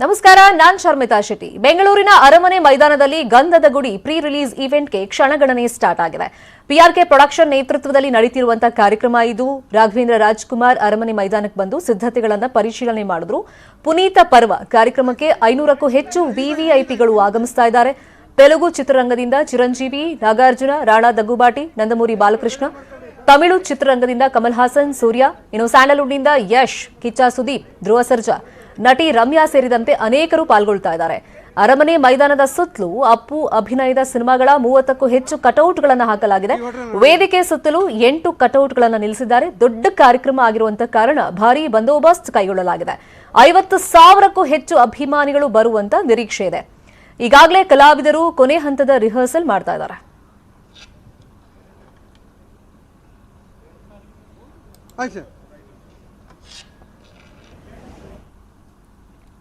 ನಮಸ್ಕಾರ, ನಾನ್ ಶರ್ಮಿತಾ ಶೆಟ್ಟಿ. ಬೆಂಗಳೂರಿನ ಅರಮನೆ ಮೈದಾನದಲ್ಲಿ ಗಂಧದ ಗುಡಿ ಪ್ರೀ ರಿಲೀಸ್ ಇವೆಂಟ್ಗೆ ಕ್ಷಣಗಣನೆ ಸ್ಟಾರ್ಟ್ ಆಗಿದೆ. ಪಿಆರ್ಕೆ ಪ್ರೊಡಕ್ಷನ್ ನೇತೃತ್ವದಲ್ಲಿ ನಡೆಯುತ್ತಿರುವಂತಹ ಕಾರ್ಯಕ್ರಮ ಇದು. ರಾಘವೇಂದ್ರ ರಾಜ್ಕುಮಾರ್ ಅರಮನೆ ಮೈದಾನಕ್ಕೆ ಬಂದು ಸಿದ್ಧತೆಗಳನ್ನು ಪರಿಶೀಲನೆ ಮಾಡಿದ್ರು. ಪುನೀತ ಪರ್ವ ಕಾರ್ಯಕ್ರಮಕ್ಕೆ 500ಕ್ಕೂ ಹೆಚ್ಚು ವಿವಿಐಪಿಗಳು ಆಗಮಿಸ್ತಾ ಇದ್ದಾರೆ. ತೆಲುಗು ಚಿತ್ರರಂಗದಿಂದ ಚಿರಂಜೀವಿ, ನಾಗಾರ್ಜುನ, ರಾಣಾ ದಗ್ಗುಬಾಟಿ, ನಂದಮೂರಿ ಬಾಲಕೃಷ್ಣ, ತಮಿಳು ಚಿತ್ರರಂಗದಿಂದ ಕಮಲ್ ಹಾಸನ್, ಸೂರ್ಯ, ಇನ್ನು ಸ್ಯಾಂಡಲ್ವುಡ್ನಿಂದ ಯಶ್, ಕಿಚ್ಚ ಸುದೀಪ್, ಧ್ರುವ ಸರ್ಜಾ, ನಟಿ ರಮ್ಯಾ ಸೇರಿದಂತೆ ಅನೇಕರು ಪಾಲ್ಗೊಳ್ತಾ ಇದ್ದಾರೆ. ಅರಮನೆ ಮೈದಾನದ ಸುತ್ತಲೂ ಅಪ್ಪು ಅಭಿನಯದ ಸಿನಿಮಾಗಳ 30ಕ್ಕೂ ಹೆಚ್ಚು ಕಟೌಟ್ಗಳನ್ನು ಹಾಕಲಾಗಿದೆ. ವೇದಿಕೆ ಸುತ್ತಲೂ 8 ಕಟೌಟ್ಗಳನ್ನು ನಿಲ್ಲಿಸಿದ್ದಾರೆ. ದೊಡ್ಡ ಕಾರ್ಯಕ್ರಮ ಆಗಿರುವಂತಹ ಕಾರಣ ಭಾರೀ ಬಂದೋಬಸ್ತ್ ಕೈಗೊಳ್ಳಲಾಗಿದೆ. 50,000ಕ್ಕೂ ಹೆಚ್ಚು ಅಭಿಮಾನಿಗಳು ಬರುವಂತ ನಿರೀಕ್ಷೆ ಇದೆ. ಈಗಾಗಲೇ ಕಲಾವಿದರು ಕೊನೆ ಹಂತದ ರಿಹರ್ಸಲ್ ಮಾಡ್ತಾ ಇದ್ದಾರೆ.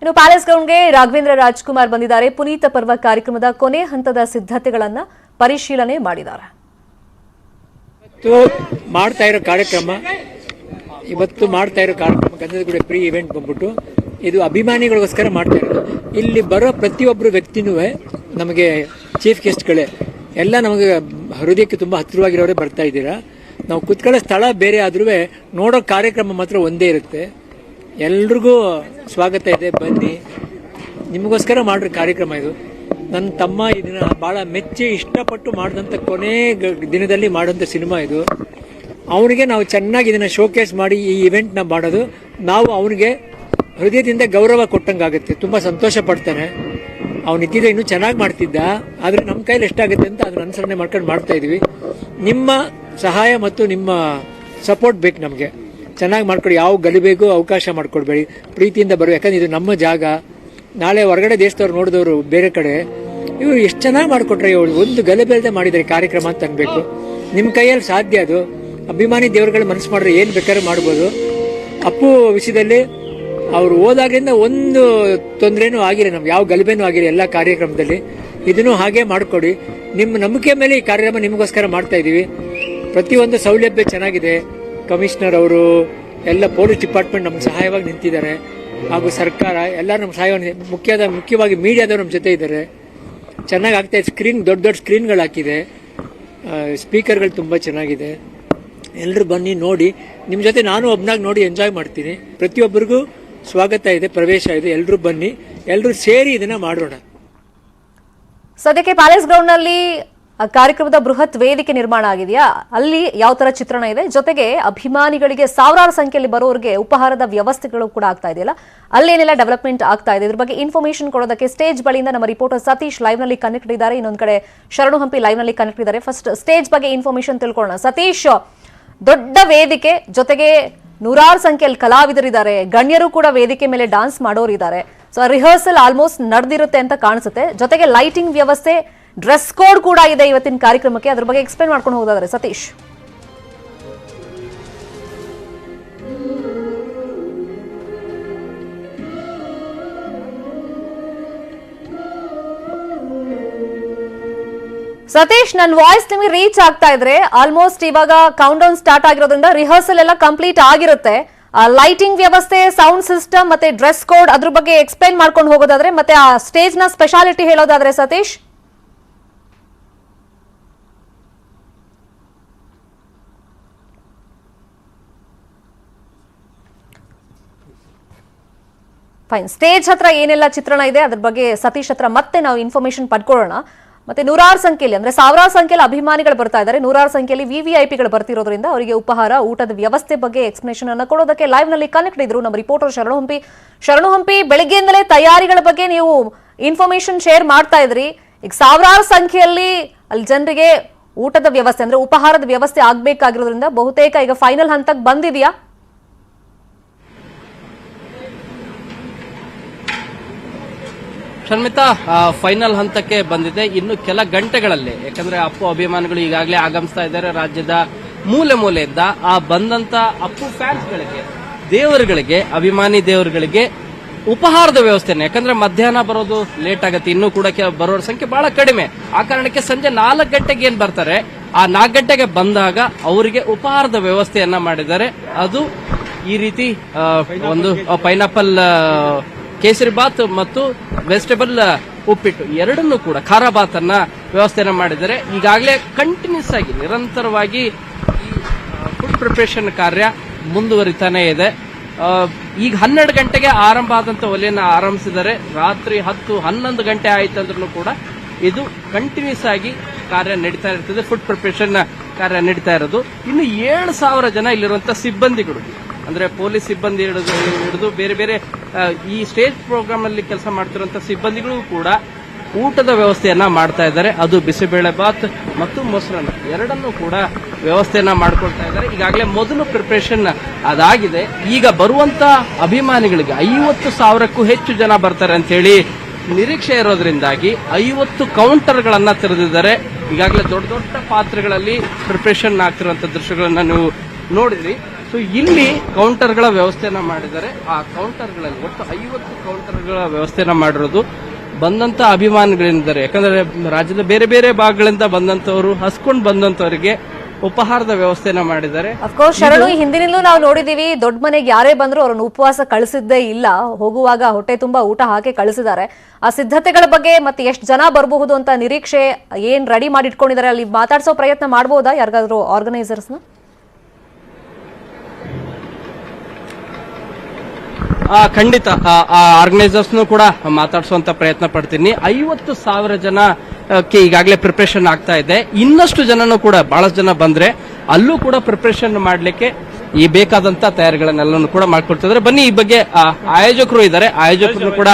ಇನ್ನು ಪ್ಯಾಲೇಸ್ ಗ್ರೌಂಡ್ಗೆ ರಾಘವೇಂದ್ರ ರಾಜ್ಕುಮಾರ್ ಬಂದಿದ್ದಾರೆ. ಪುನೀತ ಪರ್ವ ಕಾರ್ಯಕ್ರಮದ ಕೊನೆ ಹಂತದ ಸಿದ್ಧತೆಗಳನ್ನ ಪರಿಶೀಲನೆ ಮಾಡಿದ್ದಾರೆ. ಇವತ್ತು ಮಾಡ್ತಾ ಇರೋ ಕಾರ್ಯಕ್ರಮ ಗಂಧದ ಗುಡಿ ಪ್ರೀ ಇವೆಂಟ್ ಬಂದ್ಬಿಟ್ಟು ಇದು ಅಭಿಮಾನಿಗಳಿಗೋಸ್ಕರ ಮಾಡ್ತಾ ಇರೋದು. ಇಲ್ಲಿ ಬರೋ ಪ್ರತಿಯೊಬ್ಬರು ವ್ಯಕ್ತಿನೂ ನಮಗೆ ಚೀಫ್ ಗೆಸ್ಟ್ಗಳೇ ಎಲ್ಲ ನಮಗೆ ಹೃದಯಕ್ಕೆ ತುಂಬಾ ಹತ್ತಿರವಾಗಿರೋರೇ ಬರ್ತಾ ಇದ್ದೀರಾ. ನಾವು ಕುತ್ಕೊಳ್ಳೋ ಸ್ಥಳ ಬೇರೆ ಆದ್ರೂ ನೋಡೋ ಕಾರ್ಯಕ್ರಮ ಮಾತ್ರ ಒಂದೇ ಇರುತ್ತೆ. ಎಲ್ರಿಗೂ ಸ್ವಾಗತ ಇದೆ, ಬನ್ನಿ. ನಿಮಗೋಸ್ಕರ ಮಾಡ್ರ ಕಾರ್ಯಕ್ರಮ ಇದು. ನನ್ನ ತಮ್ಮ ಇದನ್ನ ಬಹಳ ಮೆಚ್ಚಿ ಇಷ್ಟಪಟ್ಟು ಮಾಡಿದಂಥ ಕೊನೆ ದಿನದಲ್ಲಿ ಮಾಡುವಂಥ ಸಿನಿಮಾ ಇದು. ಅವನಿಗೆ ನಾವು ಚೆನ್ನಾಗಿ ಇದನ್ನ ಶೋಕೇಸ್ ಮಾಡಿ ಈ ಇವೆಂಟ್ನ ಮಾಡೋದು ನಾವು ಅವನಿಗೆ ಹೃದಯದಿಂದ ಗೌರವ ಕೊಟ್ಟಂಗಾಗುತ್ತೆ. ತುಂಬ ಸಂತೋಷ ಪಡ್ತಾನೆ. ಅವನಿದ್ದಿದ್ರೆ ಇನ್ನೂ ಚೆನ್ನಾಗಿ ಮಾಡ್ತಿದ್ದ, ಆದರೆ ನಮ್ಮ ಕೈಲಿ ಎಷ್ಟಾಗುತ್ತೆ ಅಂತ ಅದನ್ನ ಅನುಸರಣೆ ಮಾಡ್ಕೊಂಡು ಮಾಡ್ತಾ ಇದೀವಿ. ನಿಮ್ಮ ಸಹಾಯ ಮತ್ತು ನಿಮ್ಮ ಸಪೋರ್ಟ್ ಬೇಕು ನಮಗೆ. ಚೆನ್ನಾಗಿ ಮಾಡ್ಕೊಡಿ, ಯಾವ ಗಲಿಬೇಗೂ ಅವಕಾಶ ಮಾಡ್ಕೊಡ್ಬೇಡಿ, ಪ್ರೀತಿಯಿಂದ ಬರೋ. ಯಾಕಂದ್ರೆ ಇದು ನಮ್ಮ ಜಾಗ. ನಾಳೆ ಹೊರಗಡೆ ದೇಶದವ್ರು ನೋಡಿದವರು ಬೇರೆ ಕಡೆ ಇವರು ಎಷ್ಟು ಚೆನ್ನಾಗಿ ಮಾಡಿಕೊಟ್ರೆ, ಒಂದು ಗಲಿಬೇಲ್ದೆ ಮಾಡಿದ್ದಾರೆ ಕಾರ್ಯಕ್ರಮ ಅಂತ ಅನ್ಬೇಕು. ನಿಮ್ಮ ಕೈಯಲ್ಲಿ ಸಾಧ್ಯ ಅದು. ಅಭಿಮಾನಿ ದೇವರುಗಳ ಮನಸ್ಸು ಮಾಡಿದ್ರೆ ಏನು ಬೇಕಾದ್ರೂ ಮಾಡ್ಬೋದು. ಅಪ್ಪು ವಿಷಯದಲ್ಲಿ ಅವ್ರು ಹೋದಾಗ್ಲಿಂದ ಒಂದು ತೊಂದರೆನೂ ಆಗಿಲ್ಲ, ನಮ್ಗೆ ಯಾವ ಗಲಿಬೇನೂ ಆಗಿಲ್ಲ ಎಲ್ಲ ಕಾರ್ಯಕ್ರಮದಲ್ಲಿ. ಇದನ್ನು ಹಾಗೆ ಮಾಡಿಕೊಡಿ. ನಿಮ್ಮ ನಂಬಿಕೆ ಮೇಲೆ ಈ ಕಾರ್ಯಕ್ರಮ ನಿಮಗೋಸ್ಕರ ಮಾಡ್ತಾ ಇದೀವಿ. ಪ್ರತಿಯೊಂದು ಸೌಲಭ್ಯ ಚೆನ್ನಾಗಿದೆ. ಕಮಿಷನರ್ ಅವರು ಎಲ್ಲ ಪೊಲೀಸ್ ಡಿಪಾರ್ಟ್ಮೆಂಟ್ ನಮ್ಗೆ ಸಹಾಯವಾಗಿ ನಿಂತಿದ್ದಾರೆ, ಹಾಗೂ ಸರ್ಕಾರ ಎಲ್ಲ ನಮ್ಗೆ ಸಹಾಯವಾಗಿ, ಮುಖ್ಯವಾಗಿ ಮೀಡಿಯಾದವರು ನಮ್ಮ ಜೊತೆ ಇದ್ದಾರೆ. ಚೆನ್ನಾಗಿ ಆಗ್ತಾ ಇದೆ. ಸ್ಕ್ರೀನ್ ದೊಡ್ಡ ಸ್ಕ್ರೀನ್ಗಳು ಹಾಕಿದೆ, ಸ್ಪೀಕರ್ಗಳು ತುಂಬ ಚೆನ್ನಾಗಿದೆ. ಎಲ್ಲರೂ ಬನ್ನಿ ನೋಡಿ. ನಿಮ್ಮ ಜೊತೆ ನಾನು ಒಬ್ಬನಾಗಿ ನೋಡಿ ಎಂಜಾಯ್ ಮಾಡ್ತೀನಿ. ಪ್ರತಿಯೊಬ್ಬರಿಗೂ ಸ್ವಾಗತ ಇದೆ, ಪ್ರವೇಶ ಇದೆ. ಎಲ್ಲರೂ ಬನ್ನಿ, ಎಲ್ಲರೂ ಸೇರಿ ಇದನ್ನ ಮಾಡೋಣ. ಸದ್ಯಕ್ಕೆ ಪ್ಯಾಲೇಸ್ ಗ್ರೌಂಡ್ ನಲ್ಲಿ ಕಾರ್ಯಕ್ರಮದ ಬೃಹತ್ ವೇದಿಕೆ ನಿರ್ಮಾಣ ಆಗಿದೆಯಾ, ಅಲ್ಲಿ ಯಾವ ತರ ಚಿತ್ರಣ ಇದೆ, ಜೊತೆಗೆ ಅಭಿಮಾನಿಗಳಿಗೆ ಸಾವಿರಾರು ಸಂಖ್ಯೆಯಲ್ಲಿ ಬರೋರಿಗೆ ಉಪಹಾರದ ವ್ಯವಸ್ಥೆಗಳು ಕೂಡ ಆಗ್ತಾ ಇದೆಯಲ್ಲ, ಅಲ್ಲೇನೆಲ್ಲ ಡೆವಲಪ್ಮೆಂಟ್ ಆಗ್ತಾ ಇದೆ, ಇದ್ರ ಬಗ್ಗೆ ಇನ್ಫಾರ್ಮೇಶನ್ ಕೊಡೋದಕ್ಕೆ ಸ್ಟೇಜ್ ಬಳಿಯಿಂದ ನಮ್ಮ ರಿಪೋರ್ಟರ್ ಸತೀಶ್ ಲೈವ್ ನಲ್ಲಿ ಕನೆಕ್ಟ್ ಇದ್ದಾರೆ. ಇನ್ನೊಂದು ಕಡೆ ಶರಣು ಹಂಪಿ ಲೈವ್ ನಲ್ಲಿ ಕನೆಕ್ಟ್ ಇದ್ದಾರೆ. ಫಸ್ಟ್ ಸ್ಟೇಜ್ ಬಗ್ಗೆ ಇನ್ಫಾರ್ಮೇಶನ್ ತಿಳ್ಕೊಳ್ಳೋಣ. ಸತೀಶ್, ದೊಡ್ಡ ವೇದಿಕೆ, ಜೊತೆಗೆ ನೂರಾರು ಸಂಖ್ಯೆಯಲ್ಲಿ ಕಲಾವಿದರಿದ್ದಾರೆ, ಗಣ್ಯರು ಕೂಡ ವೇದಿಕೆ ಮೇಲೆ ಡಾನ್ಸ್ ಮಾಡೋರಿದ್ದಾರೆ. ಸೊ ರಿಹರ್ಸಲ್ ಆಲ್ಮೋಸ್ಟ್ ನಡೆದಿರುತ್ತೆ ಅಂತ ಕಾಣಿಸುತ್ತೆ. ಜೊತೆಗೆ ಲೈಟಿಂಗ್ ವ್ಯವಸ್ಥೆ, ಡ್ರೆಸ್ ಕೋಡ್ ಕೂಡ ಇದೆ ಇವತ್ತಿನ ಕಾರ್ಯಕ್ರಮಕ್ಕೆ. ಅದ್ರ ಬಗ್ಗೆ ಎಕ್ಸ್ಪ್ಲೇನ್ ಮಾಡ್ಕೊಂಡು ಹೋಗೋದಾದ್ರೆ ಸತೀಶ್. ಸತೀಶ್, ನನ್ನ ವಾಯ್ಸ್ ನಿಮಗೆ ರೀಚ್ ಆಗ್ತಾ ಇದ್ರೆ, ಆಲ್ಮೋಸ್ಟ್ ಇವಾಗ ಕೌಂಟ್ ಡೌನ್ ಸ್ಟಾರ್ಟ್ ಆಗಿರೋದ್ರಿಂದ ರಿಹರ್ಸಲ್ ಎಲ್ಲ ಕಂಪ್ಲೀಟ್ ಆಗಿರುತ್ತೆ. ಲೈಟಿಂಗ್ ವ್ಯವಸ್ಥೆ, ಸೌಂಡ್ ಸಿಸ್ಟಮ್ ಮತ್ತೆ ಡ್ರೆಸ್ ಕೋಡ್, ಅದ್ರ ಬಗ್ಗೆ ಎಕ್ಸ್ಪ್ಲೇನ್ ಮಾಡ್ಕೊಂಡು ಹೋಗೋದಾದ್ರೆ, ಮತ್ತೆ ಆ ಸ್ಟೇಜ್ ನ ಸ್ಪೆಷಾಲಿಟಿ ಹೇಳೋದಾದ್ರೆ ಸತೀಶ್. ಫೈನ್. ಸ್ಟೇಜ್ ಹತ್ರ ಏನೆಲ್ಲ ಚಿತ್ರಣ ಇದೆ ಅದ್ರ ಬಗ್ಗೆ ಸತೀಶ್ ಹತ್ರ ಮತ್ತೆ ನಾವು ಇನ್ಫಾರ್ಮೇಶನ್ ಪಡ್ಕೊಳ್ಳೋಣ. ಮತ್ತೆ ನೂರಾರು ಸಂಖ್ಯೆಯಲ್ಲಿ, ಅಂದ್ರೆ ಸಾವಿರಾರು ಸಂಖ್ಯೆಯಲ್ಲಿ ಅಭಿಮಾನಿಗಳು ಬರ್ತಾ ಇದ್ದಾರೆ, ನೂರಾರು ಸಂಖ್ಯೆಯಲ್ಲಿ ವಿವಿಐಪಿಗಳು ಬರ್ತಿರೋದ್ರಿಂದ ಅವರಿಗೆ ಉಪಹಾರ, ಊಟದ ವ್ಯವಸ್ಥೆ ಬಗ್ಗೆ ಎಕ್ಸ್ಪ್ಲನೇಷನ್ ಅನ್ನು ಕೊಡೋದಕ್ಕೆ ಲೈವ್ ನಲ್ಲಿ ಕನೆಕ್ಟ್ ಇದ್ರು ನಮ್ಮ ರಿಪೋರ್ಟರ್ ಶರಣು ಹಂಪಿ. ಬೆಳಿಗ್ಗೆಯಿಂದಲೇ ತಯಾರಿಗಳ ಬಗ್ಗೆ ನೀವು ಇನ್ಫಾರ್ಮೇಶನ್ ಶೇರ್ ಮಾಡ್ತಾ ಇದ್ರಿ. ಈಗ ಸಾವಿರಾರು ಸಂಖ್ಯೆಯಲ್ಲಿ ಅಲ್ಲಿ ಜನರಿಗೆ ಊಟದ ವ್ಯವಸ್ಥೆ, ಅಂದ್ರೆ ಉಪಹಾರದ ವ್ಯವಸ್ಥೆ ಆಗ್ಬೇಕಾಗಿರೋದ್ರಿಂದ ಬಹುತೇಕ ಈಗ ಫೈನಲ್ ಹಂತಕ್ಕೆ ಬಂದಿದೆಯಾ? ಶರ್ಮಿತಾ, ಫೈನಲ್ ಹಂತಕ್ಕೆ ಬಂದಿದೆ. ಇನ್ನು ಕೆಲ ಗಂಟೆಗಳಲ್ಲಿ, ಯಾಕಂದ್ರೆ ಅಪ್ಪು ಅಭಿಮಾನಿಗಳು ಈಗಾಗಲೇ ಆಗಮಿಸ್ತಾ ಇದ್ದಾರೆ ರಾಜ್ಯದ ಮೂಲೆ ಮೂಲೆಯಿಂದ. ಆ ಬಂದಂತ ಅಪ್ಪು ಫ್ಯಾನ್ಸ್ಗಳಿಗೆ, ದೇವರುಗಳಿಗೆ, ಅಭಿಮಾನಿ ದೇವರುಗಳಿಗೆ ಉಪಹಾರದ ವ್ಯವಸ್ಥೆನೆ, ಯಾಕಂದ್ರೆ ಮಧ್ಯಾಹ್ನ ಬರೋದು ಲೇಟ್ ಆಗುತ್ತೆ, ಇನ್ನೂ ಕೂಡ ಬರೋರ ಸಂಖ್ಯೆ ಬಹಳ ಕಡಿಮೆ. ಆ ಕಾರಣಕ್ಕೆ ಸಂಜೆ 4 ಗಂಟೆಗೆ ಏನ್ ಬರ್ತಾರೆ, ಆ 4 ಗಂಟೆಗೆ ಬಂದಾಗ ಅವರಿಗೆ ಉಪಹಾರದ ವ್ಯವಸ್ಥೆಯನ್ನ ಮಾಡಿದ್ದಾರೆ. ಅದು ಈ ರೀತಿ ಒಂದು ಪೈನಾಪಲ್ ಕೇಸರಿ ಬಾತ್ ಮತ್ತು ವೆಜಿಟೇಬಲ್ ಉಪ್ಪಿಟ್ಟು ಎರಡನ್ನೂ ಕೂಡ ಖಾರ ಬಾತ್ ಅನ್ನ ವ್ಯವಸ್ಥೆಯನ್ನ ಮಾಡಿದ್ದಾರೆ. ಈಗಾಗಲೇ ಕಂಟಿನ್ಯೂಸ್ ಆಗಿ ನಿರಂತರವಾಗಿ ಫುಡ್ ಪ್ರಿಪರೇಷನ್ ಕಾರ್ಯ ಮುಂದುವರಿತಾನೆ ಇದೆ. ಈಗ 12 ಗಂಟೆಗೆ ಆರಂಭ ಆದಂತ ಒಲೆಯನ್ನ ಆರಂಭಿಸಿದರೆ ರಾತ್ರಿ 10-11 ಗಂಟೆ ಆಯ್ತಂದ್ರೂ ಕೂಡ ಇದು ಕಂಟಿನ್ಯೂಸ್ ಆಗಿ ಕಾರ್ಯ ನಡೀತಾ ಇರ್ತದೆ. ಫುಡ್ ಪ್ರಿಪರೇಷನ್ ಕಾರ್ಯ ನಡೀತಾ ಇರೋದು. ಇನ್ನು 7,000 ಜನ ಇಲ್ಲಿರುವಂತಹ ಸಿಬ್ಬಂದಿಗಳು, ಅಂದ್ರೆ ಪೊಲೀಸ್ ಸಿಬ್ಬಂದಿ ಹಿಡಿದು ಬೇರೆ ಬೇರೆ ಈ ಸ್ಟೇಜ್ ಪ್ರೋಗ್ರಾಮ್ ಅಲ್ಲಿ ಕೆಲಸ ಮಾಡ್ತಿರುವಂತಹ ಸಿಬ್ಬಂದಿಗಳು ಕೂಡ ಊಟದ ವ್ಯವಸ್ಥೆಯನ್ನ ಮಾಡ್ತಾ ಇದ್ದಾರೆ. ಅದು ಬಿಸಿಬೇಳೆ ಬಾತ್ ಮತ್ತು ಮೊಸರನ್ನ ಎರಡನ್ನೂ ಕೂಡ ವ್ಯವಸ್ಥೆಯನ್ನ ಮಾಡ್ಕೊಳ್ತಾ ಇದ್ದಾರೆ. ಈಗಾಗಲೇ ಮೊದಲು ಪ್ರಿಪರೇಷನ್ ಅದಾಗಿದೆ. ಈಗ ಬರುವಂತ ಅಭಿಮಾನಿಗಳಿಗೆ 50,000ಕ್ಕೂ ಹೆಚ್ಚು ಜನ ಬರ್ತಾರೆ ಅಂತ ಹೇಳಿ ನಿರೀಕ್ಷೆ ಇರೋದ್ರಿಂದಾಗಿ 50 ಕೌಂಟರ್ಗಳನ್ನ ತೆರೆದಿದ್ದಾರೆ. ಈಗಾಗಲೇ ದೊಡ್ಡ ದೊಡ್ಡ ಪಾತ್ರೆಗಳಲ್ಲಿ ಪ್ರಿಪರೇಷನ್ ಆಗ್ತಿರುವಂತ ದೃಶ್ಯಗಳನ್ನ ನೀವು ನೋಡಿದ್ರಿ. ಸೊ ಇಲ್ಲಿ ಕೌಂಟರ್ಗಳ ವ್ಯವಸ್ಥೆಯನ್ನ ಮಾಡಿದ್ದಾರೆ. ಆ ಕೌಂಟರ್ಗಳಲ್ಲಿ ಒಟ್ಟು 50 ಕೌಂಟರ್ಗಳ ವ್ಯವಸ್ಥೆಯನ್ನ ಮಾಡಿರೋದು ಬಂದಂತ ಅಭಿಮಾನಿಗಳಿದ್ದಾರೆ. ಯಾಕಂದ್ರೆ ರಾಜ್ಯದ ಬೇರೆ ಬೇರೆ ಭಾಗಗಳಿಂದ ಬಂದಂತವರು, ಹಸ್ಕೊಂಡು ಬಂದಂತವರಿಗೆ ಉಪಹಾರದ ವ್ಯವಸ್ಥೆಯನ್ನ ಮಾಡಿದ್ದಾರೆ. ಅಫ್ಕೋರ್ಸ್ ಶರಣು, ಈ ಹಿಂದಿನಿಂದಲೂ ನಾವು ನೋಡಿದೀವಿ, ದೊಡ್ಡ ಮನೆಗೆ ಯಾರೇ ಬಂದ್ರು ಅವ್ರನ್ನ ಉಪವಾಸ ಕಳಿಸಿದ್ದೇ ಇಲ್ಲ. ಹೋಗುವಾಗ ಹೊಟ್ಟೆ ತುಂಬಾ ಊಟ ಹಾಕಿ ಕಳಿಸಿದ್ದಾರೆ. ಆ ಸಿದ್ಧತೆಗಳ ಬಗ್ಗೆ ಮತ್ತೆ ಎಷ್ಟು ಜನ ಬರಬಹುದು ಅಂತ ನಿರೀಕ್ಷೆ ಏನ್ ರೆಡಿ ಮಾಡಿ ಇಟ್ಕೊಂಡಿದ್ದಾರೆ, ಅಲ್ಲಿ ಮಾತಾಡ್ಸೋ ಪ್ರಯತ್ನ ಮಾಡಬಹುದಾ ಯಾರಿಗಾದ್ರೂ ಆರ್ಗನೈಸರ್ಸ್ನ? ಖಂಡಿತ ಆರ್ಗನೈಸರ್ಸ್ನು ಕೂಡ ಮಾತಾಡಿಸುವಂತ ಪ್ರಯತ್ನ ಪಡ್ತೀನಿ. 50,000 ಜನಕ್ಕೆ ಈಗಾಗಲೇ ಪ್ರಿಪರೇಷನ್ ಆಗ್ತಾ ಇದೆ. ಇನ್ನಷ್ಟು ಜನನು ಕೂಡ ಬಹಳಷ್ಟು ಜನ ಬಂದ್ರೆ ಅಲ್ಲೂ ಕೂಡ ಪ್ರಿಪರೇಷನ್ ಮಾಡ್ಲಿಕ್ಕೆ ಈ ಬೇಕಾದಂತ ತಯಾರಿಗಳನ್ನೆಲ್ಲನೂ ಕೂಡ ಮಾಡ್ಕೊಡ್ತಿದ್ದಾರೆ. ಬನ್ನಿ ಈ ಬಗ್ಗೆ ಆಯೋಜಕರು ಇದ್ದಾರೆ, ಆಯೋಜಕರು ಕೂಡ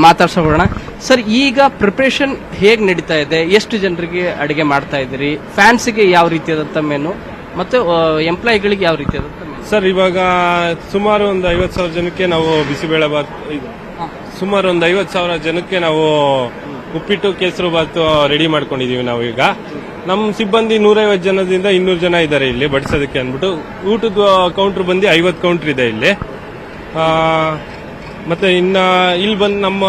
ಮಾತಾಡ್ಸೋಣ. ಸರ್, ಈಗ ಪ್ರಿಪರೇಷನ್ ಹೇಗ್ ನಡೀತಾ ಇದೆ? ಎಷ್ಟು ಜನರಿಗೆ ಅಡಿಗೆ ಮಾಡ್ತಾ ಇದ್ದೀರಿ? ಫ್ಯಾನ್ಸ್ಗೆ ಯಾವ ರೀತಿಯಾದಂತ ಮೆನು ಮತ್ತೆ ಎಂಪ್ಲಾಯಿಗಳಿಗೆ ಯಾವ ರೀತಿಯಾದಂತ ಮೆನು? ಸರ್, ಇವಾಗ ಸುಮಾರು ಒಂದು 50,000 ಜನಕ್ಕೆ ನಾವು ಬಿಸಿಬೇಳೆ ಬಾತ್, ಸುಮಾರು ಒಂದು 50,000 ಜನಕ್ಕೆ ನಾವು ಉಪ್ಪಿಟ್ಟು ಕೇಸರಿ ಬಾತ್ ರೆಡಿ ಮಾಡ್ಕೊಂಡಿದೀವಿ. ನಾವು ಈಗ ನಮ್ಮ ಸಿಬ್ಬಂದಿ 150 ಜನದಿಂದ 200 ಜನ ಇದ್ದಾರೆ ಇಲ್ಲಿ ಬಡಿಸೋದಕ್ಕೆ ಅಂದ್ಬಿಟ್ಟು. ಊಟದ ಕೌಂಟರ್ ಬಂದು 50 ಕೌಂಟರ್ ಇದೆ ಇಲ್ಲಿ. ಮತ್ತೆ ಇನ್ನ ಇಲ್ಲಿ ಬಂದು ನಮ್ಮ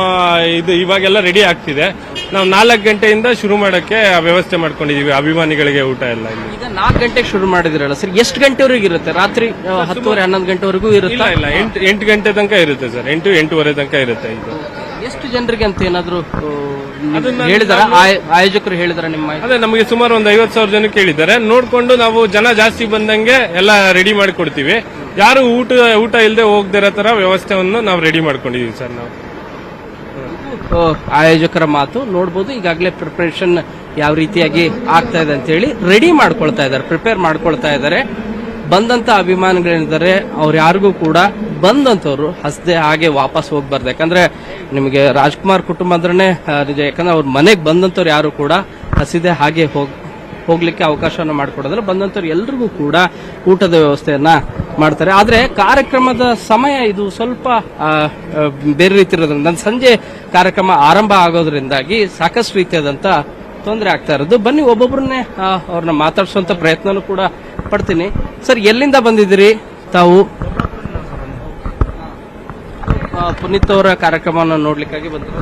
ಇದು ಇವಾಗೆಲ್ಲ ರೆಡಿ ಆಗ್ತಿದೆ. ನಾವು 4 ಗಂಟೆಯಿಂದ ಶುರು ಮಾಡಕ್ಕೆ ವ್ಯವಸ್ಥೆ ಮಾಡ್ಕೊಂಡಿದೀವಿ ಅಭಿಮಾನಿಗಳಿಗೆ ಊಟ ಎಲ್ಲ. ಇಲ್ಲಿ ಈಗ 4 ಗಂಟೆಗೆ ಶುರು ಮಾಡಿದಿರಲ್ಲ ಸರ್, ಎಷ್ಟು ಗಂಟೆವರೆಗೂ ಇರುತ್ತೆ? ರಾತ್ರಿ 10-11 ಗಂಟೆವರೆಗೂ ಇರುತ್ತೆ? ಇಲ್ಲ, 8 ಗಂಟೆ ತನಕ ಇರುತ್ತೆ ಸರ್. 8-8:30 ತನಕ ಇರುತ್ತೆ. ಇದು ಎಷ್ಟು ಜನರಿಗೆ ಅಂತ ಏನಾದ್ರು ಹೇಳಿದಾರ ಆಯೋಜಕರು ಹೇಳಿದಾರ ನಿಮ್ಮ? ಅದೇ ನಮಗೆ ಸುಮಾರು ಒಂದು 50,000 ಜನಕ್ಕೆ ಹೇಳಿದ್ದಾರೆ. ನೋಡ್ಕೊಂಡು ನಾವು ಜನ ಜಾಸ್ತಿ ಬಂದಂಗೆ ಎಲ್ಲ ರೆಡಿ ಮಾಡಿ ಕೊಡ್ತೀವಿ. ಯಾರು ಊಟ ಇಲ್ಲದೆ ಹೋಗದಿರೋ ತರ ವ್ಯವಸ್ಥೆಯನ್ನು ನಾವು ರೆಡಿ ಮಾಡ್ಕೊಂಡಿದೀವಿ ಸರ್. ನಾವು ಆಯೋಜಕರ ಮಾತು ನೋಡಬಹುದು. ಈಗಾಗಲೇ ಪ್ರಿಪರೇಷನ್ ಯಾವ ರೀತಿಯಾಗಿ ಆಗ್ತಾ ಇದೆ ಅಂತ ಹೇಳಿ ರೆಡಿ ಮಾಡ್ಕೊಳ್ತಾ ಇದ್ದಾರೆ, ಪ್ರಿಪೇರ್ ಮಾಡ್ಕೊಳ್ತಾ ಇದ್ದಾರೆ. ಬಂದಂತ ಅಭಿಮಾನಿಗಳಿದ್ದಾರೆ, ಅವ್ರು ಯಾರಿಗೂ ಕೂಡ ಬಂದಂತವ್ರು ಹಸದೆ ಹಾಗೆ ವಾಪಸ್ ಹೋಗ್ಬಾರ್ದು. ಯಾಕಂದ್ರೆ ನಿಮಗೆ ರಾಜ್ಕುಮಾರ್ ಕುಟುಂಬ ಅಂದ್ರೆ ನಿಜ. ಯಾಕಂದ್ರೆ ಅವ್ರ ಮನೆಗೆ ಬಂದಂತವ್ರು ಯಾರು ಕೂಡ ಹಸಿದೆ ಹಾಗೆ ಹೋಗ್ಲಿಕ್ಕೆ ಅವಕಾಶವನ್ನು ಮಾಡಿಕೊಡೋದ್ರೆ ಬಂದಂತವ್ರು ಎಲ್ರಿಗೂ ಕೂಡ ಊಟದ ವ್ಯವಸ್ಥೆಯನ್ನ ಮಾಡ್ತಾರೆ. ಆದ್ರೆ ಕಾರ್ಯಕ್ರಮದ ಸಮಯ ಇದು ಸ್ವಲ್ಪ ಬೇರೆ ರೀತಿ ಇರೋದ್ರಿಂದ ಸಂಜೆ ಕಾರ್ಯಕ್ರಮ ಆರಂಭ ಆಗೋದ್ರಿಂದಾಗಿ ಸಾಕಷ್ಟು ರೀತಿಯಾದಂತ ತೊಂದರೆ ಆಗ್ತಾ ಇರೋದು. ಬನ್ನಿ ಒಬ್ಬೊಬ್ಬರನ್ನೇ ಅವ್ರನ್ನ ಮಾತಾಡ್ಸುವಂತ ಪ್ರಯತ್ನನೂ ಕೂಡ ಪಡ್ತೀನಿ. ಸರ್, ಎಲ್ಲಿಂದ ಬಂದಿದ್ದೀರಿ ತಾವು? ಪುನೀತ್ ಅವರ ಕಾರ್ಯಕ್ರಮವನ್ನು ನೋಡ್ಲಿಕ್ಕಾಗಿ ಬಂದಿರೋ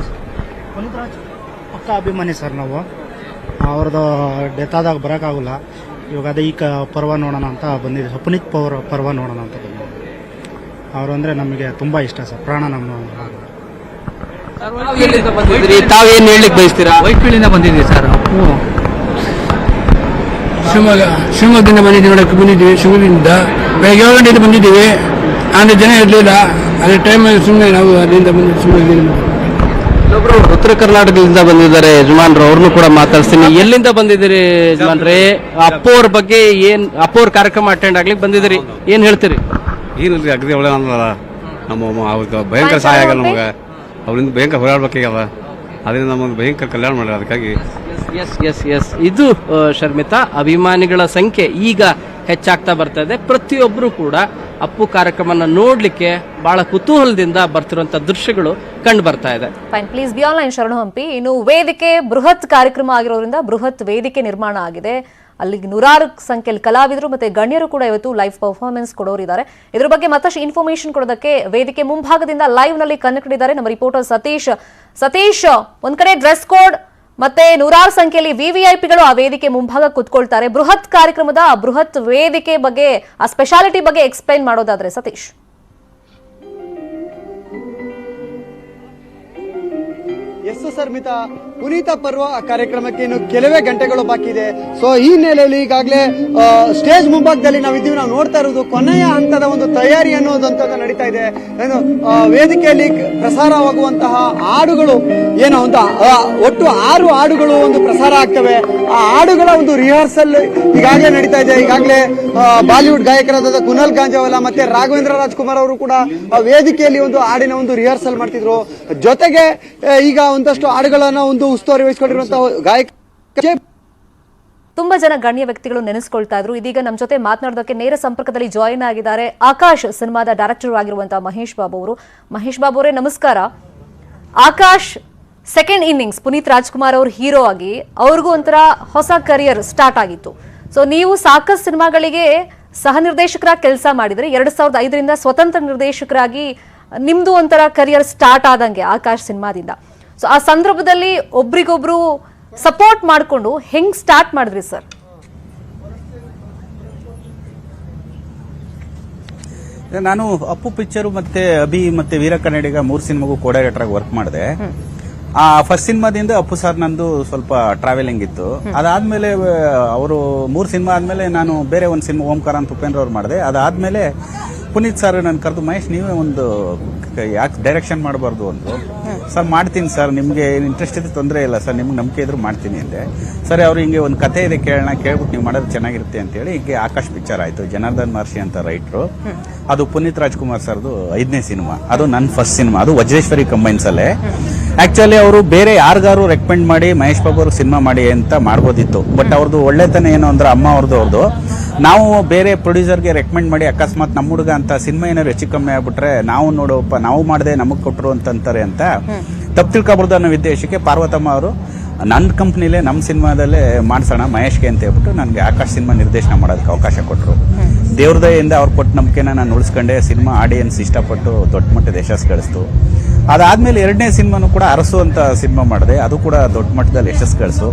ಪಕ್ಕ ಅಭಿಮಾನಿ ಸರ್. ನಾವು ಅವ್ರದ್ದು ಡೆತ್ ಆದಾಗ ಬರೋಕ್ಕಾಗಲ್ಲ. ಇವಾಗ ಅದೇ ಈ ಪರ್ವ ನೋಡೋಣ ಅಂತ ಬಂದಿದ್ದೀವಿ. ಪುನೀತ್ ಪರ್ವ ನೋಡೋಣ ಅಂತ ಬಂದಿದ್ದೀವಿ. ಅವರು ಅಂದ್ರೆ ನಮಗೆ ತುಂಬಾ ಇಷ್ಟ ಸರ್, ಪ್ರಾಣ. ನಮ್ಮ ಎಲ್ಲಿಂದ ಬಂದಿದ್ದೀರಿ? ತಾವೇನು ಹೇಳಲಿಕ್ಕೆ ಬಯಸ್ತೀರಾ? ವೈಟ್ಫೀಲ್ಡಿಂದ ಬಂದಿದ್ದೀವಿ ಸರ್. ಶಿವಮೊಗ್ಗದಿಂದ ಬಂದಿದ್ದೀವಿ, ನೋಡಕ್ಕೆ ಬಂದಿದ್ದೀವಿ. ಶಿವಮೊಗ್ಗದಿಂದ ಬೆಳಗ್ಗೆ 7 ಗಂಟೆಯಿಂದ ಬಂದಿದ್ದೀವಿ. ಅಂದರೆ ಜನ ಇರಲಿಲ್ಲ, ಅದೇ ಟೈಮ್ ಸುಮ್ಮನೆ ನಾವು ಅಲ್ಲಿಂದ ಬಂದಿದ್ದೀವಿ. ಶಿವಮೊಗ್ಗದಿಂದ ಒಬ್ರು ಉತ್ತರ ಕರ್ನಾಟಕದಿಂದ ಬಂದಿದ್ದಾರೆ ಯಜಮಾನ್ರು, ಅವ್ರನ್ನು ಕೂಡ ಮಾತಾಡ್ತೀನಿ. ಎಲ್ಲಿಂದ ಬಂದಿದ್ದೀರಿ ಯಜಮಾನ್ರೆ? ಅಪ್ಪು ಅವ್ರ ಬಗ್ಗೆ ಅಪ್ಪು ಅವ್ರ ಕಾರ್ಯಕ್ರಮ ಅಟೆಂಡ್ ಆಗ್ಲಿಕ್ಕೆ ಬಂದಿದ್ದೀರಿ, ಏನ್ ಹೇಳ್ತೀರಿ? ಏನಿಲ್ರಿ, ಅಗದಿ ಒಳ್ಳೆ ಅನ್ನಲ್ಲ. ನಮ್ಮ ಅವ್ರಿಗೆ ಭಯಂಕರ ಸಹಾಯ ಆಗಲ್ಲ ನಮಗೆ. ಅವರಿಂದ ಭಯಂಕರ ಹೋರಾಡ್ಬೇಕಾಗ್ಯದ. ಅದರಿಂದ ನಮಗೆ ಭಯಂಕರ ಕಲ್ಯಾಣ ಮಾಡ್ಯಾರ. ಅದಕ್ಕಾಗಿ ಎಸ್ ಇದು ಶರ್ಮಿತಾ, ಅಭಿಮಾನಿಗಳ ಸಂಖ್ಯೆ ಈಗ ಹೆಚ್ಚಾಗ್ತಾ ಬರ್ತಾ ಇದೆ. ಪ್ರತಿಯೊಬ್ಬರು ಕೂಡ ಅಪ್ಪು ಕಾರ್ಯಕ್ರಮನ ನೋಡ್ಲಿಕ್ಕೆ ಬಹಳ ಕುತೂಹಲದಿಂದ ಬರ್ತಿರುವಂತ ದೃಶ್ಯಗಳು ಕಂಡು ಬರ್ತಾ ಇದೆ. Fine, please be online. ಶರಣು ಹಂಪಿ, ಇನ್ನು ವೇದಿಕೆ ಬೃಹತ್ ಕಾರ್ಯಕ್ರಮ ಆಗಿರೋದ್ರಿಂದ ಬೃಹತ್ ವೇದಿಕೆ ನಿರ್ಮಾಣ ಆಗಿದೆ. ಅಲ್ಲಿಗೆ 100 ಸಂಖ್ಯೆಯಲ್ಲಿ ಕಲಾವಿದರು ಮತ್ತೆ ಗಣ್ಯರು ಕೂಡ ಇವತ್ತು ಲೈವ್ ಪರ್ಫಾರ್ಮೆನ್ಸ್ ಕೊಡೋರಿದ್ದಾರೆ. ಇದ್ರ ಬಗ್ಗೆ ಮತ್ತಷ್ಟು ಇನ್ಫಾರ್ಮೇಶನ್ ಕೊಡೋದಕ್ಕೆ ವೇದಿಕೆ ಮುಂಭಾಗದಿಂದ ಲೈವ್ ನಲ್ಲಿ ಕನೆಕ್ಟ್ ಇದ್ದಾರೆ ನಮ್ಮ ರಿಪೋರ್ಟರ್ ಸತೀಶ್. ಒಂದ್ ಕಡೆ ಡ್ರೆಸ್ ಕೋಡ್ ಮತ್ತೆ 100 ಸಂಖ್ಯೆಯಲ್ಲಿ ವಿವಿಐಪಿಗಳು ಆ ವೇದಿಕೆ ಮುಂಭಾಗ ಕುತ್ಕೊಳ್ತಾರೆ. ಬೃಹತ್ ಕಾರ್ಯಕ್ರಮದ ಬೃಹತ್ ವೇದಿಕೆ ಬಗ್ಗೆ, ಆ ಸ್ಪೆಷಾಲಿಟಿ ಬಗ್ಗೆ ಎಕ್ಸ್ಪ್ಲೈನ್ ಮಾಡೋದಾದ್ರೆ ಸತೀಶ್. ಎಸ್ ಸರ್ ಮಿತಾ ಪುನೀತ ಪರ್ವ ಕಾರ್ಯಕ್ರಮಕ್ಕೆ ಇನ್ನು ಕೆಲವೇ ಗಂಟೆಗಳು ಬಾಕಿ ಇದೆ. ಸೊ ಈ ಹಿನ್ನೆಲೆಯಲ್ಲಿ ಈಗಾಗಲೇ ಸ್ಟೇಜ್ ಮುಂಭಾಗದಲ್ಲಿ ನಾವಿದ್ದೀವಿ. ನಾವು ನೋಡ್ತಾ ಇರೋದು ಕೊನೆಯ ಹಂತದ ಒಂದು ತಯಾರಿ ಅನ್ನೋದಂತ ನಡೀತಾ ಇದೆ. ಏನು ವೇದಿಕೆಯಲ್ಲಿ ಪ್ರಸಾರವಾಗುವಂತಹ ಹಾಡುಗಳು ಏನೋ ಅಂತ ಒಟ್ಟು 6 ಹಾಡುಗಳು ಒಂದು ಪ್ರಸಾರ ಆಗ್ತವೆ. ಆ ಹಾಡುಗಳ ಒಂದು ರಿಹರ್ಸಲ್ ಈಗಾಗಲೇ ನಡೀತಾ ಇದೆ. ಈಗಾಗಲೇ ಬಾಲಿವುಡ್ ಗಾಯಕರಾದ ಕುನಾಲ್ ಗಾಂಜಾವಾಲ ಮತ್ತೆ ರಾಘವೇಂದ್ರ ರಾಜ್ಕುಮಾರ್ ಅವರು ಕೂಡ ವೇದಿಕೆಯಲ್ಲಿ ಒಂದು ಹಾಡಿನ ಒಂದು ರಿಹರ್ಸಲ್ ಮಾಡ್ತಿದ್ರು. ಜೊತೆಗೆ ಈಗ ಒಂದಷ್ಟು ಹಾಡುಗಳನ್ನ ಒಂದು ಉಸ್ತುವಾರಿ ವಹಿಸಿಕೊಂಡಿರುವಂತಹ ಗಾಯಕ ತುಂಬಾ ಜನ ಗಣ್ಯ ವ್ಯಕ್ತಿಗಳು ನೆನೆಸ್ಕೊಳ್ತಾ ಇದ್ರು. ಇದೀಗ ನಮ್ಮ ಜೊತೆ ಮಾತನಾಡೋದಕ್ಕೆ ನೇರ ಸಂಪರ್ಕದಲ್ಲಿ ಜಾಯಿನ್ ಆಗಿದ್ದಾರೆ ಆಕಾಶ್ ಸಿನಿಮಾದ ಡೈರೆಕ್ಟರ್ ಆಗಿರುವಂತಹ ಮಹೇಶ್ ಬಾಬು ಅವರು. ಮಹೇಶ್ ಬಾಬು ಅವರೇ ನಮಸ್ಕಾರ. ಆಕಾಶ್ ಸೆಕೆಂಡ್ ಇನ್ನಿಂಗ್ಸ್ ಪುನೀತ್ ರಾಜ್ಕುಮಾರ್ ಅವರು ಹೀರೋ ಆಗಿ ಅವ್ರಿಗೂ ಒಂಥರ ಹೊಸ ಕರಿಯರ್ ಸ್ಟಾರ್ಟ್ ಆಗಿತ್ತು. ಸೊ ನೀವು ಸಾಕಷ್ಟು ಸಿನಿಮಾಗಳಿಗೆ ಸಹ ನಿರ್ದೇಶಕರಾಗಿ ಕೆಲಸ ಮಾಡಿದ್ರೆ 2005ರಿಂದ ಸ್ವತಂತ್ರ ನಿರ್ದೇಶಕರಾಗಿ ನಿಮ್ದು ಒಂಥರ ಕರಿಯರ್ ಸ್ಟಾರ್ಟ್ ಆದಂಗೆ ಆಕಾಶ್ ಸಿನಿಮಾದಿಂದ. ಸೊ ಆ ಸಂದರ್ಭದಲ್ಲಿ ಒಬ್ರಿಗೊಬ್ರು ಸಪೋರ್ಟ್ ಮಾಡಿಕೊಂಡು ಹೆಂಗ್ ಸ್ಟಾರ್ಟ್ ಮಾಡಿದ್ರಿ ಸರ್? ನಾನು ಅಪ್ಪು ಪಿಕ್ಚರು ಮತ್ತೆ ಅಭಿ ಮತ್ತೆ ವೀರ ಕನ್ನಡಿಗ 3 ಸಿನಿಮಾಗೂ ಕೋ ಡೈರೆಕ್ಟರ್ ಆಗಿ ವರ್ಕ್ ಮಾಡಿದೆ. ಆ ಫಸ್ಟ್ ಸಿನಿಮಾದಿಂದ ಅಪ್ಪು ಸರ್ ನಂದು ಸ್ವಲ್ಪ ಟ್ರಾವೆಲಿಂಗ್ ಇತ್ತು. ಅದಾದ್ಮೇಲೆ ಅವರು 3 ಸಿನಿಮಾ ಆದ್ಮೇಲೆ ನಾನು ಬೇರೆ ಒಂದು ಸಿನಿಮಾ ಓಂಕಾರ ಅಂತ ಉಪೇಂದ್ರ ಅವ್ರು ಮಾಡಿದೆ. ಅದಾದ್ಮೇಲೆ ಪುನೀತ್ ಸರ್ ನಾನು ಕರೆದು ಮಹೇಶ್ ನೀವೇ ಒಂದು ಯಾಕೆ ಡೈರೆಕ್ಷನ್ ಮಾಡಬಾರ್ದು ಅಂದ್ರು. ಸರ್ ಮಾಡ್ತೀನಿ ಸರ್, ನಿಮ್ಗೆ ಇಂಟ್ರೆಸ್ಟ್ ಇದೆ ತೊಂದರೆ ಇಲ್ಲ ಸರ್, ನಿಮ್ಗೆ ನಂಬಿಕೆ ಇದ್ರು ಮಾಡ್ತೀನಿ ಅಂದೆ. ಸರಿ ಅವ್ರು ಹಿಂಗೆ ಒಂದು ಕತೆ ಇದೆ ಕೇಳ್ಬಿಟ್ಟು ನೀವು ಮಾಡೋದು ಚೆನ್ನಾಗಿರುತ್ತೆ ಅಂತೇಳಿ ಹೀಗೆ ಆಕಾಶ್ ಪಿಕ್ಚರ್ ಆಯ್ತು. ಜನಾರ್ದನ್ ಮಹರ್ಷಿ ಅಂತ ರೈಟ್ರು. ಅದು ಪುನೀತ್ ರಾಜ್ಕುಮಾರ್ ಸರ್ದು 5ನೇ ಸಿನಿಮಾ. ಅದು ನನ್ನ ಫಸ್ಟ್ ಸಿನಿಮಾ. ಅದು ವಜ್ರೇಶ್ವರಿ ಕಂಬೈನ್ಸ್ ಅಲ್ಲೇ. ಆಕ್ಚುಲಿ ಅವರು ಬೇರೆ ಯಾರಿಗಾರು ರೆಕಮೆಂಡ್ ಮಾಡಿ ಮಹೇಶ್ ಬಾಬು ಅವ್ರಿಗೆ ಸಿನಿಮಾ ಮಾಡಿ ಅಂತ ಮಾಡ್ಬೋದಿತ್ತು. ಬಟ್ ಅವ್ರದ್ದು ಒಳ್ಳೆತನ ಏನು ಅಂದ್ರೆ ಅಮ್ಮ ಅವ್ರದ್ದು ನಾವು ಬೇರೆ ಪ್ರೊಡ್ಯೂಸರ್ಗೆ ರೆಕಮೆಂಡ್ ಮಾಡಿ ಅಕಸ್ಮಾತ್ ನಮ್ಮ ಹುಡುಗ ಅಂತ ಸಿನಿಮಾ ಏನಾದ್ರು ಹೆಚ್ಚು ಕಮ್ಮಿ ಆಗ್ಬಿಟ್ರೆ ನಾವು ನೋಡೋಪ್ಪ ನಾವು ಮಾಡದೆ ನಮಗ್ ಕೊಟ್ಟರು ಅಂತಾರೆ ಅಂತ ತಪ್ಪು ತಿಳ್ಕೊಬಾರ್ದು ಅನ್ನೋ ಉದ್ದೇಶಕ್ಕೆ ಪಾರ್ವತಮ್ಮ ಅವರು ನನ್ನ ಕಂಪ್ನಿಲೇ ನಮ್ಮ ಸಿನಿಮಾದಲ್ಲೇ ಮಾಡ್ಸೋಣ ಮಹೇಶ್ಗೆ ಅಂತ ಹೇಳ್ಬಿಟ್ಟು ನನಗೆ ಆಕಾಶ್ ಸಿನಿಮಾ ನಿರ್ದೇಶನ ಮಾಡೋದಕ್ಕೆ ಅವಕಾಶ ಕೊಟ್ಟರು. ದೇವ್ರ ದಯೆಯಿಂದ ಅವ್ರು ಕೊಟ್ಟ ನಂಬಿಕೆನ ನಾನು ಉಳಿಸ್ಕೊಂಡೆ. ಸಿನಿಮಾ ಆಡಿಯನ್ಸ್ ಇಷ್ಟಪಟ್ಟು ದೊಡ್ಡ ಮಟ್ಟದ ಯಶಸ್ಸು ಗಳಿಸ್ತು. ಅದಾದ್ಮೇಲೆ 2ನೇ ಸಿನಿಮಾನು ಕೂಡ ಅರಸು ಅಂತ ಸಿನಿಮಾ ಮಾಡಿದೆ. ಅದು ಕೂಡ ದೊಡ್ಡ ಮಟ್ಟದಲ್ಲಿ ಯಶಸ್ಸು ಗಳಿಸು.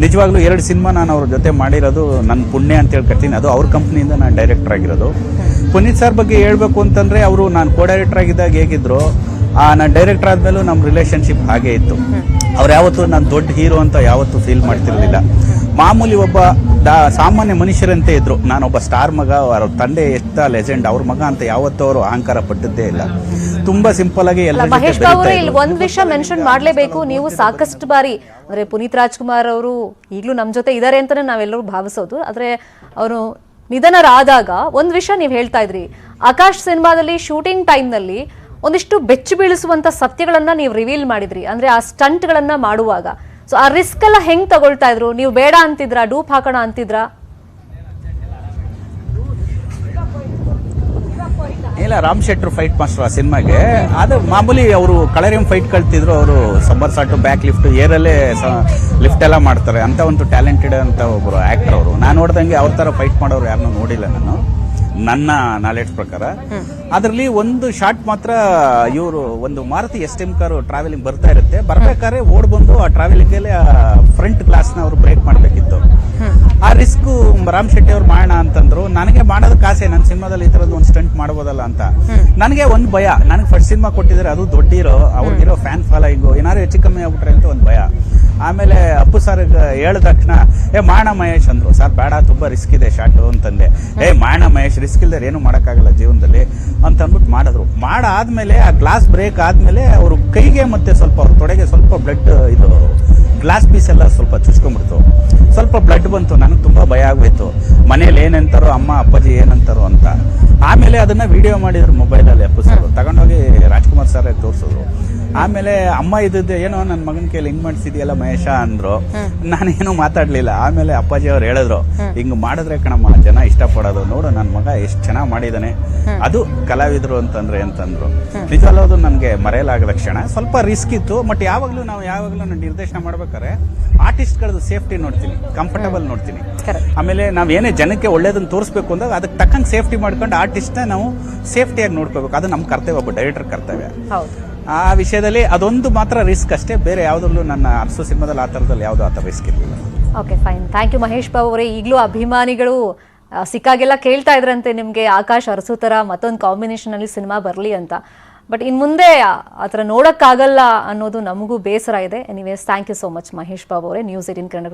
ನಿಜವಾಗ್ಲೂ 2 ಸಿನಿಮಾ ನಾನು ಅವ್ರ ಜೊತೆ ಮಾಡಿರೋದು ನನ್ನ ಪುಣ್ಯ ಅಂತ ಹೇಳ್ಕೊತೀನಿ. ಅದು ಅವ್ರ ಕಂಪ್ನಿಯಿಂದ ನಾನು ಡೈರೆಕ್ಟರ್ ಆಗಿರೋದು. ಪುನೀತ್ ಸರ್ ಬಗ್ಗೆ ಹೇಳ್ಬೇಕು ಅಂತಂದ್ರೆ ಅವರು ನಾನು ಕೋ ಡೈರೆಕ್ಟರ್ ಆಗಿದ್ದಾಗ ಹೇಗಿದ್ರು ನಾನು ಡೈರೆಕ್ಟರ್ ಆದ್ಮೇಲೂ ನಮ್ಮ ರಿಲೇಶನ್ಶಿಪ್ ಹಾಗೆ ಇತ್ತು. ಅವ್ರು ಯಾವತ್ತೂ ನಾನು ದೊಡ್ಡ ಹೀರೋ ಅಂತ ಯಾವತ್ತೂ ಫೀಲ್ ಮಾಡ್ತಿರ್ಲಿಲ್ಲ. ಮಾಮೂಲಿ ಒಬ್ಬ ಸಾಮಾನ್ಯ ಮನುಷ್ಯರಂತೆ ಇದ್ರು. ನಾನೊಬ್ಬ ಸ್ಟಾರ್ ಮಗ, ಅವ್ರ ತಂದೆ ಎತ್ತ ಲೆಜೆಂಡ್, ಅವ್ರ ಮಗ ಅಂತ ಯಾವತ್ತೂ ಅವರು ಅಹಂಕಾರ ಪಟ್ಟದ್ದೇ ಇಲ್ಲ. ತುಂಬಾ ಸಿಂಪಲ್ ಆಗಿ ಎಲ್ಲ. ಮಹೇಶ್ ಬಾಬು ಅವರೇ, ಇಲ್ಲಿ ಒಂದ್ ವಿಷಯ ಮೆನ್ಷನ್ ಮಾಡ್ಲೇಬೇಕು. ನೀವು ಸಾಕಷ್ಟು ಬಾರಿ ಅಂದ್ರೆ ಪುನೀತ್ ರಾಜ್ಕುಮಾರ್ ಅವರು ಈಗಲೂ ನಮ್ ಜೊತೆ ಇದಾರೆ ಅಂತಾನೆ ನಾವೆಲ್ಲರೂ ಭಾವಿಸೋದು. ಆದ್ರೆ ಅವರು ನಿಧನರಾದಾಗ ಒಂದ್ ವಿಷಯ ನೀವು ಹೇಳ್ತಾ ಇದ್ರಿ, ಆಕಾಶ್ ಸಿನಿಮಾದಲ್ಲಿ ಶೂಟಿಂಗ್ ಟೈಮ್ ನಲ್ಲಿ ಒಂದಿಷ್ಟು ಬೆಚ್ಚಿ ಬೀಳಿಸುವಂತ ಸತ್ಯಗಳನ್ನ ನೀವು ರಿವೀಲ್ ಮಾಡಿದ್ರಿ. ಅಂದ್ರೆ ಆ ಸ್ಟಂಟ್ ಗಳನ್ನ ಮಾಡುವಾಗ ಸೊ ಆ ರಿಸ್ಕ್ ಎಲ್ಲ ಹೆಂಗ್ ತಗೊಳ್ತಾ ಇದ್ರು? ನೀವು ಬೇಡ ಅಂತಿದ್ರ, ಡೂಪ್ ಹಾಕೋಣ ಅಂತಿದ್ರ? ಇಲ್ಲ, ರಾಮ್ ಶೆಟ್ರು ಫೈಟ್ ಮಾಸ್ಟರ್ ಆ ಸಿನಿಮಾಗೆ. ಅದು ಮಾಮೂಲಿ ಅವರು ಕಳರಿಯಂ ಫೈಟ್ ಕಳ್ತಿದ್ರು. ಅವರು ಸಬ್ಬರ್ ಸಾಟು, ಬ್ಯಾಕ್ ಲಿಫ್ಟ್, ಏರಲ್ಲೇ ಲಿಫ್ಟ್ ಎಲ್ಲ ಮಾಡ್ತಾರೆ ಅಂತ ಒಂದು ಟ್ಯಾಲೆಂಟೆಡ್ ಅಂತ ಒಬ್ಬರು ಆಕ್ಟರ್ ಅವರು. ನಾನು ನೋಡ್ದಂಗೆ ಅವ್ರ ತರ ಫೈಟ್ ಮಾಡೋರು ಯಾರನ್ನೂ ನೋಡಿಲ್ಲ ನಾನು, ನನ್ನ ನಾಲೆಡ್ಜ್ ಪ್ರಕಾರ. ಅದರಲ್ಲಿ ಒಂದು ಶಾಟ್ ಮಾತ್ರ ಇವರು ಒಂದು ಮಾರುತಿ ಎಸ್ಟಿಎಂ ಕಾರು ಟ್ರಾವೆಲಿಂಗ್ ಬರ್ತಾ ಇರುತ್ತೆ. ಬರ್ಬೇಕಾದ್ರೆ ಓಡ್ ಬಂದು ಆ ಟ್ರಾವೆಲಿಂಗ್ ಅಲ್ಲಿ ಫ್ರಂಟ್ ಗ್ಲಾಸ್ ನ ಅವರು ಬ್ರೇಕ್ ಮಾಡ್ಬೇಕಿತ್ತು. ಆ ರಿಸ್ಕ್ ರಾಮ್ ಶೆಟ್ಟಿ ಅವ್ರು ಮಾಡೋಣ ಅಂತಂದ್ರು. ನನಗೆ ಮಾಡೋದಕ್ಕೆ ಆಸೆ, ನನ್ನ ಸಿನಿಮಾದಲ್ಲಿ ಈ ತರದ್ದು ಒಂದು ಸ್ಟಂಟ್ ಮಾಡಬಹುದಲ್ಲ ಅಂತ. ನನಗೆ ಒಂದು ಭಯ, ನನಗೆ ಫಸ್ಟ್ ಸಿನಿಮಾ ಕೊಟ್ಟಿದ್ರೆ ಅದು ದೊಡ್ಡ ಹೀರೋ, ಅವ್ರಿಗಿರೋ ಫ್ಯಾನ್ ಫಾಲೋಯಿಂಗು ಏನಾದ್ರು ಹೆಚ್ಚು ಕಮ್ಮಿ ಆಗ್ಬಿಟ್ರೆ ಅಂತ ಒಂದು ಭಯ. ಆಮೇಲೆ ಅಪ್ಪು ಸರ್ ಹೇಳಿದ ತಕ್ಷಣ ಮಾಡೋಣ ಮಹೇಶ್ ಅಂದ್ರು. ಸರ್ ಬೇಡ, ತುಂಬಾ ರಿಸ್ಕ್ ಇದೆ ಶಾಟು ಅಂತಂದೆ. ಮಾಡೋಣ ಮಹೇಶ್, ರಿಸ್ಕ್ ಇಲ್ದರೆ ಏನು ಮಾಡೋಕ್ಕಾಗಲ್ಲ ಜೀವನದಲ್ಲಿ ಅಂತ ಅಂದ್ಬಿಟ್ಟು ಮಾಡಿದ್ರು. ಮಾಡಾದ್ಮೇಲೆ ಆ ಗ್ಲಾಸ್ ಬ್ರೇಕ್ ಆದ್ಮೇಲೆ ಅವರು ಕೈಗೆ ಮತ್ತೆ ಸ್ವಲ್ಪ ಅವ್ರ ತೊಡೆಗೆ ಸ್ವಲ್ಪ ಬ್ಲಡ್, ಇದು ಗ್ಲಾಸ್ ಪೀಸ್ ಎಲ್ಲ ಸ್ವಲ್ಪ ಚುಚ್ಕೊಂಡ್ಬಿಡ್ತು. ಸ್ವಲ್ಪ ಬ್ಲಡ್ ಬಂತು. ನನಗೆ ತುಂಬಾ ಭಯ ಆಗೋಯ್ತು. ಮನೇಲಿ ಏನಂತಾರೋ, ಅಮ್ಮ ಅಪ್ಪಾಜಿ ಏನಂತಾರೋ ಅಂತ. ಆಮೇಲೆ ಅದನ್ನ ವಿಡಿಯೋ ಮಾಡಿದ್ರು ಮೊಬೈಲಲ್ಲಿ. ಅಪ್ಪು ಸರ್ ತಗೊಂಡೋಗಿ ರಾಜ್ಕುಮಾರ್ ಸರ್ ತೋರಿಸಿದ್ರು. ಆಮೇಲೆ ಅಮ್ಮ ಇದ್ದಿದ್ದೆ, ಏನೋ ನನ್ನ ಮಗನ ಕೈಲಿ ಹಿಂಗ್ ಮಾಡಿಸಿದ್ಯಲ್ಲ ಮಹೇಶ ಅಂದ್ರು. ನಾನೇನು ಮಾತಾಡ್ಲಿಲ್ಲ. ಆಮೇಲೆ ಅಪ್ಪಾಜಿ ಅವ್ರು ಹೇಳಿದ್ರು, ಹಿಂಗ್ ಮಾಡಿದ್ರೆ ಕಣಮ್ಮ ಜನ ಇಷ್ಟಪಡೋದು, ನೋಡು ನನ್ನ ಮಗ ಎಷ್ಟು ಚೆನ್ನಾಗಿ ಮಾಡಿದಾನೆ, ಅದು ಕಲಾವಿದ್ರು ಅಂತಂದ್ರು. ನಿಜವಲ್ಲದು ನನ್ಗೆ ಮರೆಯಲಾಗದ ಕ್ಷಣ. ಸ್ವಲ್ಪ ರಿಸ್ಕ್ ಇತ್ತು. ಬಟ್ ಯಾವಾಗ್ಲೂ ನಾನು ನಿರ್ದೇಶನ ಮಾಡ್ಬೇಕಾದ್ರೆ ಆರ್ಟಿಸ್ಟ್ಗಳದ್ದು ಸೇಫ್ಟಿ ನೋಡ್ತೀನಿ, ಕಂಫರ್ಟಬಲ್ ನೋಡ್ತೀನಿ. ಆಮೇಲೆ ನಾವ್ ಏನೇ ಜನಕ್ಕೆ ಒಳ್ಳೇದನ್ನ ತೋರಿಸ್ಬೇಕು ಅಂದಾಗ ಅದಕ್ಕೆ ತಕ್ಕಂಗೆ ಸೇಫ್ಟಿ ಮಾಡ್ಕೊಂಡು ಆರ್ಟಿಸ್ಟ್ ನ ನಾವು ಸೇಫ್ಟಿಯಾಗಿ ನೋಡ್ಕೋಬೇಕು. ಅದು ನಮ್ಮ ಕರ್ತವ್ಯ, ಒಬ್ಬ ಡೈರೆಕ್ಟರ್ ಕರ್ತವ್ಯ. ಆ ವಿಷಯದಲ್ಲಿ ಅದೊಂದು ಮಾತ್ರ ರಿಸ್ಕ್ ಅಷ್ಟೇ. ಬೇರೆ ಯಾವ್ದ್ರಲ್ಲೂ ನನ್ನ ಅರಸು ಸಿನಿಮಾದಲ್ಲಿ ಆ ಥರದಲ್ಲಿ ಯಾವುದೋ ಆ ಥರ ರಿಸ್ಕ್ ಇರಲಿಲ್ಲ. Okay, fine. Thank you Mahesh Babu ಅವರೇ. ಈಗಲೂ ಅಭಿಮಾನಿಗಳು ಸಿಕ್ಕಾಗೆಲ್ಲ ಕೇಳ್ತಾ ಇದ್ರಂತೆ ನಿಮಗೆ ಆಕಾಶ್ ಅರಸು ಥರ ಮತ್ತೊಂದು ಕಾಂಬಿನೇಷನ್ ಅಲ್ಲಿ ಸಿನಿಮಾ ಬರಲಿ ಅಂತ. ಬಟ್ ಇನ್ ಮುಂದೆ ಆ ಥರ ನೋಡಕ್ಕಾಗಲ್ಲ ಅನ್ನೋದು ನಮಗೂ ಬೇಸರ ಇದೆ. Anyways thank you so much Mahesh Babu ಅವರೇ, ನ್ಯೂಸ್ 18 ಕನ್ನಡ